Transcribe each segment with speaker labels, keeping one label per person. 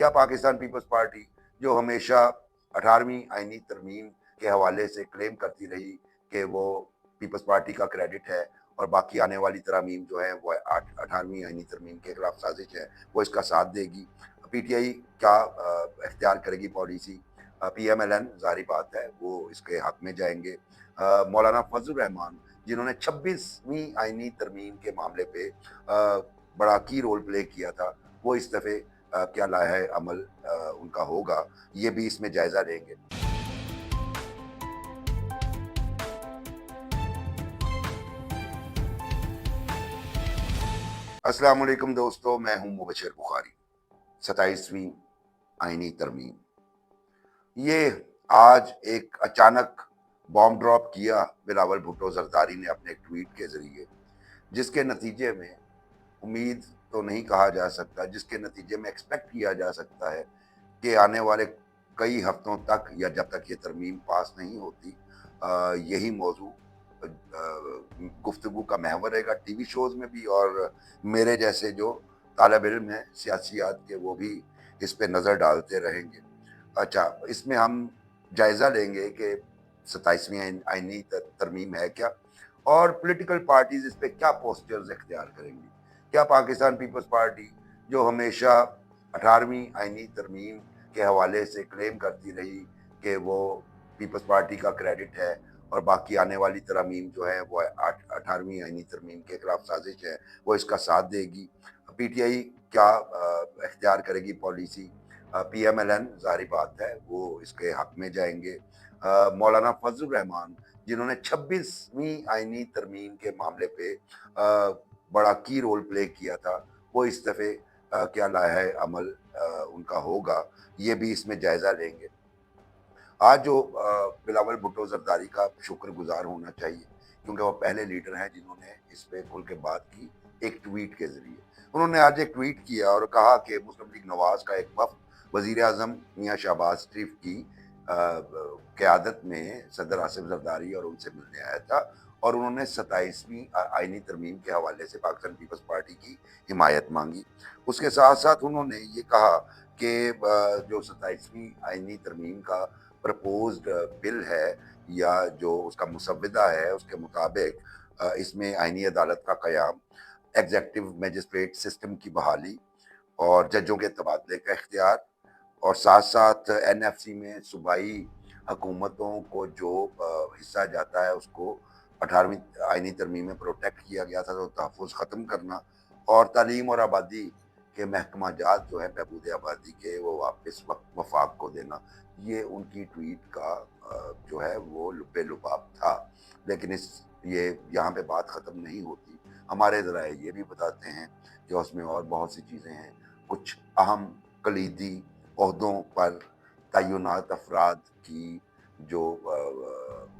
Speaker 1: क्या Pakistan peoples party जो हमेशा 18वीं आईनी तरमीम के हवाले से क्लेम करती रही कि वो पीपल्स पार्टी का क्रेडिट है और बाकी आने वाली तरमीम जो है वो 18वीं आईनी तरमीम के खिलाफ साजिश है, वो इसका साथ देगी। पीटीआई क्या इख्तियार करेगी पॉलिसी? पीएमएलएन ज़ाहिर बात है वो इसके हक में जाएंगे। मौलाना फजल रहमान जिन्होंने 26वीं आईनी तरमीम के मामले पे बड़ा की रोल प्ले किया था, वो इस दफ़े क्या लाहे अमल उनका होगा, ये भी इसमें जायज़ा लेंगे। अस्सलाम वालेकुम दोस्तों, मैं हूं मुबशर बुखारी। 27वीं आईनी तरमीम, ये आज एक अचानक बॉम्ब ड्रॉप किया बिलावल भुट्टो जरदारी ने अपने एक ट्वीट के जरिए, जिसके नतीजे में उम्मीद तो नहीं कहा जा सकता, जिसके नतीजे में एक्सपेक्ट किया जा सकता है कि आने वाले कई हफ्तों तक या जब तक ये तरमीम पास नहीं होती, यही मौजू गुफ्तगू का महवर रहेगा टीवी शोज में भी, और मेरे जैसे जो तालब इल्म हैं सियासियात के वो भी इस पे नज़र डालते रहेंगे। अच्छा, इसमें हम जायज़ा लेंगे कि 27वीं आईनी तरमीम है क्या, और पॉलिटिकल पार्टीज इस पे क्या पोस्चर्स इख्तियार करेंगी। क्या पाकिस्तान पीपल्स पार्टी जो हमेशा 18वीं आईनी तरमीम के हवाले से क्लेम करती रही कि वो पीपल्स पार्टी का क्रेडिट है और बाकी आने वाली तरमीम जो है वो 18वीं आईनी तरमीम के खिलाफ साजिश है, वो इसका साथ देगी। पीटीआई क्या इख्तियार करेगी पॉलिसी? पीएमएलएन ज़ाहिर बात है वो इसके हक में जाएंगे। मौलाना फजल रहमान जिन्होंने 26वीं आईनी तरमीम के मामले पे बड़ा की रोल प्ले किया था, वो इस दफ़े क्या लाहे अमल उनका होगा, ये भी इसमें जायज़ा लेंगे। आज जो बिलावल भुट्टो जरदारी का शुक्रगुजार होना चाहिए, क्योंकि वो पहले लीडर हैं जिन्होंने इस पे खुल के बात की एक ट्वीट के जरिए। उन्होंने आज एक ट्वीट किया और कहा कि मुस्लिम लीग नवाज का एक वफ्द वजीर आजम मियाँ शहबाज शरीफ की क़यादत में सदर आसिफ जरदारी और उनसे मिलने आया था, और उन्होंने 27वीं आईनी तरमीम के हवाले से पाकिस्तान पीपल्स पार्टी की हिमायत मांगी। उसके साथ साथ उन्होंने ये कहा कि जो 27वीं आईनी तरमीम का प्रपोज्ड बिल है या जो उसका मुसव्वदा है, उसके मुताबिक इसमें आईनी अदालत का क़याम, एग्जेक्टिव मजिस्ट्रेट सिस्टम की बहाली और जजों के तबादले का इख्तियार, और साथ साथ एनएफसी में सूबाई हुकूमतों को जो हिस्सा जाता है उसको 18वीं आईनी तरमीम में प्रोटेक्ट किया गया था, तो तहफ़्फ़ुज़ ख़त्म करना, और तालीम और आबादी के महकमा जात जो है बहबूद आबादी के, वो वापस वफाक को देना। ये उनकी ट्वीट का जो है वो लुब्बे लुबाब था। लेकिन ये यहाँ पे बात ख़त्म नहीं होती। हमारे ज़राए ये भी बताते हैं कि उसमें और बहुत सी चीज़ें हैं। कुछ अहम कलीदी ओहदों पर तय्युनात अफराद की जो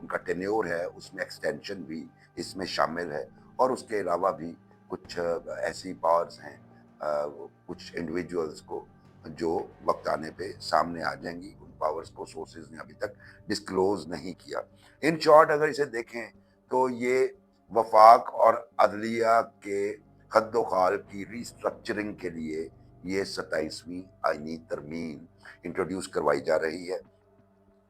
Speaker 1: उनका टेन्योर है उसमें एक्सटेंशन भी इसमें शामिल है, और उसके अलावा भी कुछ ऐसी पावर्स हैं कुछ इंडिविजुअल्स को जो वक्त आने पे सामने आ जाएंगी। उन पावर्स को सोर्सेज ने अभी तक डिस्क्लोज नहीं किया। इन शॉर्ट अगर इसे देखें तो ये वफाक और अदलिया के खद्दोखाल की रीस्ट्रक्चरिंग के लिए ये 27वीं आईनी तरमीम इंट्रोड्यूस करवाई जा रही है।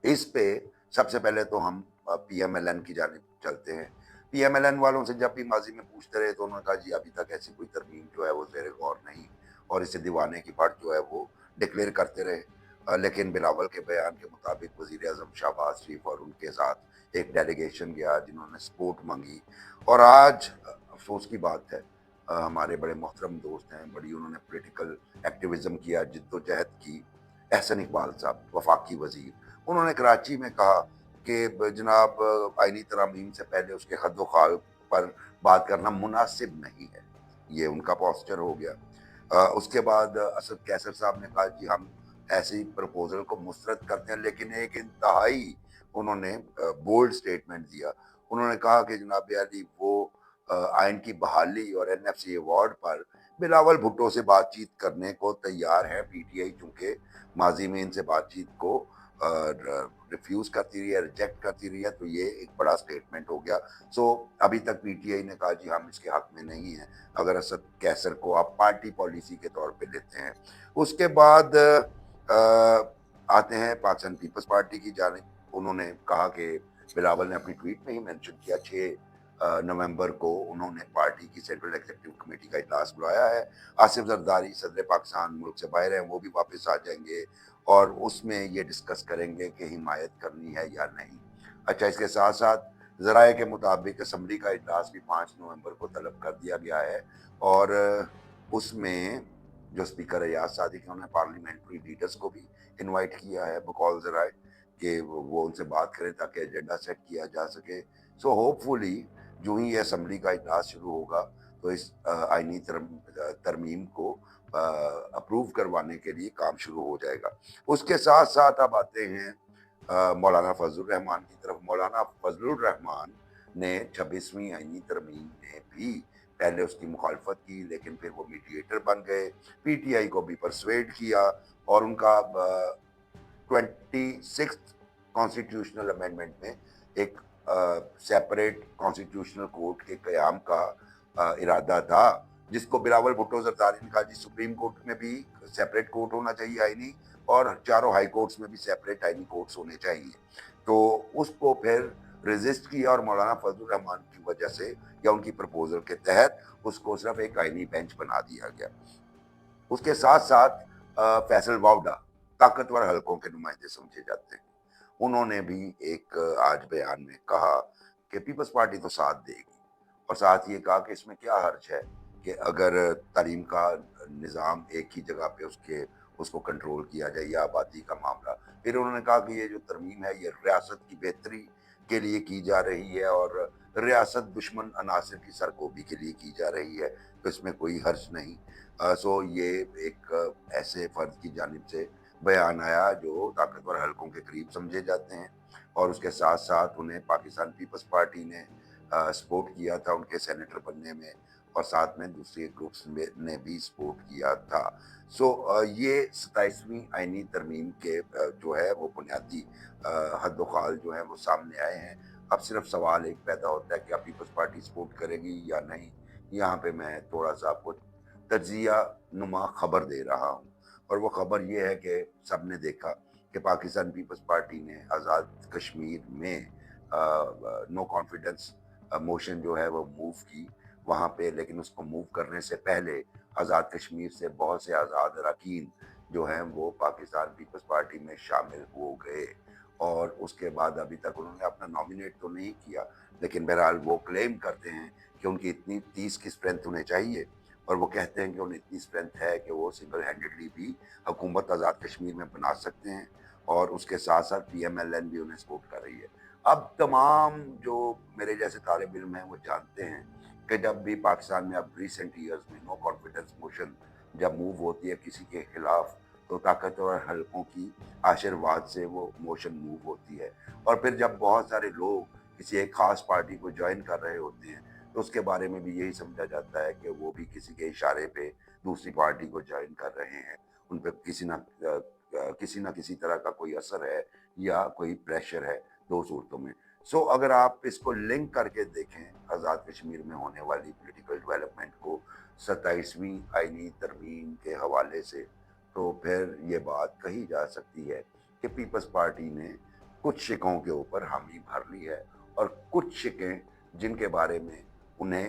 Speaker 1: इस पे सबसे पहले तो हम पीएमएलएन की जानिब चलते हैं। पीएमएलएन वालों से जब भी माजी में पूछते रहे तो उन्होंने कहा जी अभी तक ऐसी कोई तरमीम जो है वो ज़ेर गौर नहीं, और इसे दीवाने की भट जो है वो डिक्लेयर करते रहे। लेकिन बिलावल के बयान के मुताबिक वज़ीर आज़म शहबाज शरीफ और उनके साथ एक डेलीगेशन गया जिन्होंने सपोर्ट मांगी, और आज अफसोस की बात है हमारे बड़े मोहतरम दोस्त हैं, बड़ी उन्होंने पॉलिटिकल एक्टिविज़म किया, जिद्दोजहद की, एहसन इकबाल साहब वफाकी वज़ीर, उन्होंने कराची में कहा कि जनाब आईनी तरमीम से पहले उसके खद्दोखाल पर बात करना मुनासिब नहीं है। ये उनका पोस्चर हो गया। उसके बाद असद कैसर साहब ने कहा जी हम ऐसी प्रपोजल को मुस्तरद करते हैं, लेकिन एक इंतहाई उन्होंने बोल्ड स्टेटमेंट दिया। उन्होंने कहा कि जनाब अली वो आइन की बहाली और एनएफसी अवार्ड पर बिलावल भुट्टो से बातचीत करने को तैयार है। पीटीआई चूंकि माजी में इनसे बातचीत को रिफ्यूज़ करती रही है, रिजेक्ट करती रही है, तो ये एक बड़ा स्टेटमेंट हो गया। सो अभी तक पीटीआई ने कहा जी हम इसके हक में नहीं हैं, अगर असद कैसर को आप पार्टी पॉलिसी के तौर पे लेते हैं। उसके बाद आते हैं पाकिस्तान पीपल्स पार्टी की जानिब। उन्होंने कहा कि बिलावल ने अपनी ट्वीट में ही मेंशन किया 6 नवंबर को उन्होंने पार्टी की सेंट्रल एग्जीक्यूटिव कमेटी का इजलास बुलाया है। आसिफ जरदारी सदर पाकिस्तान मुल्क से बाहर हैं, वो भी वापस आ जाएंगे और उसमें ये डिस्कस करेंगे कि हिमायत करनी है या नहीं। अच्छा, इसके साथ साथ ज़राए के मुताबिक असम्बली का इजलास भी 5 नवंबर को तलब कर दिया गया है और उसमें जो स्पीकर है याद सादिक है, उन्होंने पार्लियामेंट्री लीडर्स को भी इनवाइट किया है बकौल ज़राए कि वो उनसे बात करें ताकि एजेंडा सेट किया जा सके। सो होपफुली जो ही ये असम्बली का इजलास शुरू होगा तो इस आइनी तरमीम को अप्रूव करवाने के लिए काम शुरू हो जाएगा। उसके साथ साथ अब आते हैं मौलाना फजलुर रहमान की तरफ। मौलाना फजलुर रहमान ने 26वीं आइनी तरमीम में भी पहले उसकी मुखालफत की, लेकिन फिर वो मीडिएटर बन गए, पीटीआई को भी परसुएड किया और उनका 26th कॉन्स्टिट्यूशनल अमेंडमेंट में एक सेपरेट कॉन्स्टिट्यूशनल कोर्ट के क़याम का इरादा था, जिसको बिलावल भुट्टो जरदारी ने कहा जी सुप्रीम कोर्ट में भी सेपरेट कोर्ट होना चाहिए आईनी और चारों हाई कोर्ट्स में भी सेपरेट आईनी कोर्ट्स होने चाहिए। तो उसको फिर रेजिस्ट किया और मौलाना फजलुर रहमान की वजह से या उनकी प्रपोजल के तहत उसको सिर्फ एक आईनी बेंच बना दिया गया। उसके साथ साथ फैसल वाउडा ताकतवर हलकों के नुमाइंदे समझे जाते हैं, उन्होंने भी एक आज बयान में कहा कि पीपल्स पार्टी तो साथ देगी और साथ ये कहा कि इसमें क्या हर्ज है कि अगर तालीम का निज़ाम एक ही जगह पे उसको कंट्रोल किया जाए या आबादी का मामला। फिर उन्होंने कहा कि ये जो तरमीम है ये रियासत की बेहतरी के लिए की जा रही है और रियासत दुश्मन अनासर की सरकोबी के लिए की जा रही है, तो इसमें कोई हर्ज नहीं। सो ये एक ऐसे फ़र्द की जानिब से बयान आया जो ताकतवर हलकों के करीब समझे जाते हैं और उसके साथ साथ उन्हें पाकिस्तान पीपल्स पार्टी ने सपोर्ट किया था उनके सेनेटर बनने में और साथ में दूसरे ग्रुप्स ने भी सपोर्ट किया था। सो ये 27वीं आइनी तरमीम के जो है वो बुनियादी हद ख्वाल जो है वो सामने आए हैं। अब सिर्फ सवाल एक पैदा होता है कि आप पीपल्स पार्टी सपोर्ट करेगी या नहीं। यहाँ पे मैं थोड़ा सा आपको तज्जिया नुमा खबर दे रहा हूँ और वो खबर ये है कि सबने देखा कि पाकिस्तान पीपल्स पार्टी ने आज़ाद कश्मीर में नो कॉन्फिडेंस मोशन जो है वो मूव की वहाँ पे, लेकिन उसको मूव करने से पहले आज़ाद कश्मीर से बहुत से आज़ाद अरकान जो हैं वो पाकिस्तान पीपल्स पार्टी में शामिल हो गए और उसके बाद अभी तक उन्होंने अपना नॉमिनेट तो नहीं किया, लेकिन बहरहाल वो क्लेम करते हैं कि उनकी इतनी 30 की स्ट्रेंथ उन्हें चाहिए और वो कहते हैं कि उन्हें इतनी स्ट्रेंथ है कि वो सिंगल हैंडेडली भी हुकूमत आज़ाद कश्मीर में बना सकते हैं और उसके साथ साथ PMLN भी उन्हें सपोर्ट कर रही है। अब तमाम जो मेरे जैसे तालिब इल्म हैं वो जानते हैं कि जब भी पाकिस्तान में अब रिसेंट ईयर्स में नो कॉन्फिडेंस मोशन जब मूव होती है किसी के खिलाफ तो ताकतवर हलकों की आशीर्वाद से वो मोशन मूव होती है और फिर जब बहुत सारे लोग किसी एक खास पार्टी को ज्वाइन कर रहे होते हैं तो उसके बारे में भी यही समझा जाता है कि वो भी किसी के इशारे पे दूसरी पार्टी को ज्वाइन कर रहे हैं, उन पर किसी ना किसी तरह का कोई असर है या कोई प्रेशर है, दो सूरतों में। सो अगर आप इसको लिंक करके देखें आज़ाद कश्मीर में होने वाली पॉलिटिकल डेवलपमेंट को 27वीं आइनी तरमीम के हवाले से, तो फिर ये बात कही जा सकती है कि पीपल्स पार्टी ने कुछ शिकों के ऊपर हामी भर ली है और कुछ शिकें जिनके बारे में उन्हें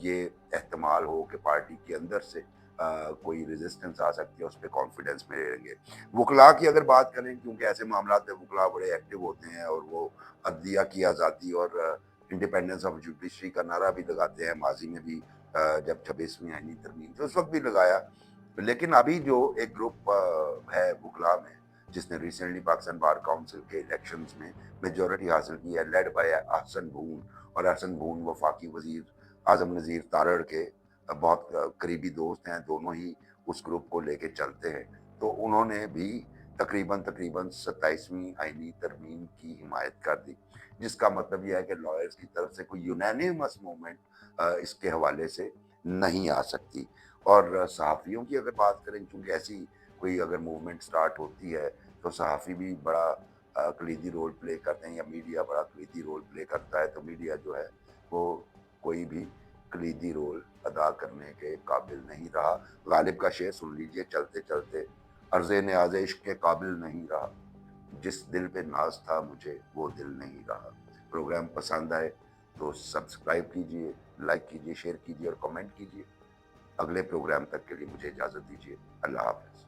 Speaker 1: ये एहतमाल हो कि पार्टी के अंदर से कोई रेजिस्टेंस आ सकती है, उस पर कॉन्फिडेंस में रहेंगे। वकला की अगर बात करें, क्योंकि ऐसे मामला में वकला बड़े एक्टिव होते हैं और वो अदलिया की आज़ादी और इंडिपेंडेंस ऑफ जुडिशरी का नारा भी लगाते हैं, माजी में भी जब 26वीं आइनी तरमीम तो उस वक्त भी लगाया। लेकिन अभी जो एक ग्रुप है वकला में जिसने रिसेंटली पाकिस्तान बार काउंसिल के इलेक्शंस में मेजॉरिटी हासिल की है, लेड बाय अहसन भून, और अहसन भून वफाकी वजीर आजम नज़ीर तारड़ के बहुत करीबी दोस्त हैं, दोनों ही उस ग्रुप को लेके चलते हैं। तो उन्होंने भी तकरीबन 27वीं आइनी तरमीम की हिमायत कर दी, जिसका मतलब यह है कि लॉयर्स की तरफ से कोई यूनानिमस मूवमेंट इसके हवाले से नहीं आ सकती। और सहाफ़ियों की अगर बात करें, चूँकि ऐसी कोई अगर मूवमेंट स्टार्ट होती है تو صحافی بھی بڑا کلیدی رول پلے کرتے ہیں، یا میڈیا بڑا کلیدی رول پلے کرتا ہے، تو میڈیا جو ہے وہ کوئی بھی کلیدی رول ادا کرنے کے قابل نہیں رہا۔ غالب کا شعر سن لیجئے، چلتے چلتے عرض نیاز عشق کے قابل نہیں رہا، جس دل پہ ناز تھا مجھے وہ دل نہیں رہا۔ پروگرام پسند آئے تو سبسکرائب کیجئے، لائک کیجئے، شیئر کیجئے اور کمنٹ کیجئے۔ اگلے پروگرام تک کے لیے مجھے اجازت دیجیے۔ اللہ حافظ۔